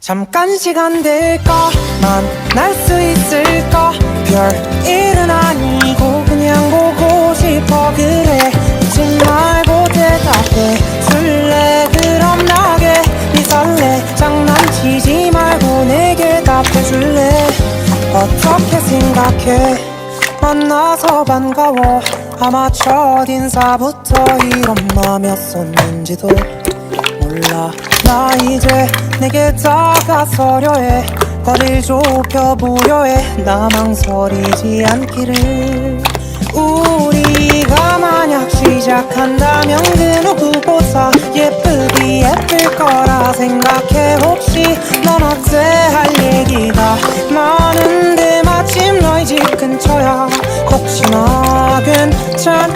잠깐 시간 될까? 만날 수 있을까? 별일은 아니고 그냥 보고 싶어. 그래 웃지 말고 대답해 줄래? 그럼 나게 네 설레 장난치지 말고 내게 답해줄래? 어떻게 생각해? 만나서 반가워. 아마 첫인사부터 이런 맘이었었는지도 몰라. 나 이제 내게 다가서려 해. 거리를 좁혀 보려 해. 나 망설이지 않기를. 우리가 만약 시작한다면 그 누구보다 예쁘기 예쁠 거라 생각해. 혹시 넌 어때? 할 얘기가 많은데 마침 너희 집 근처야. 혹시나 괜찮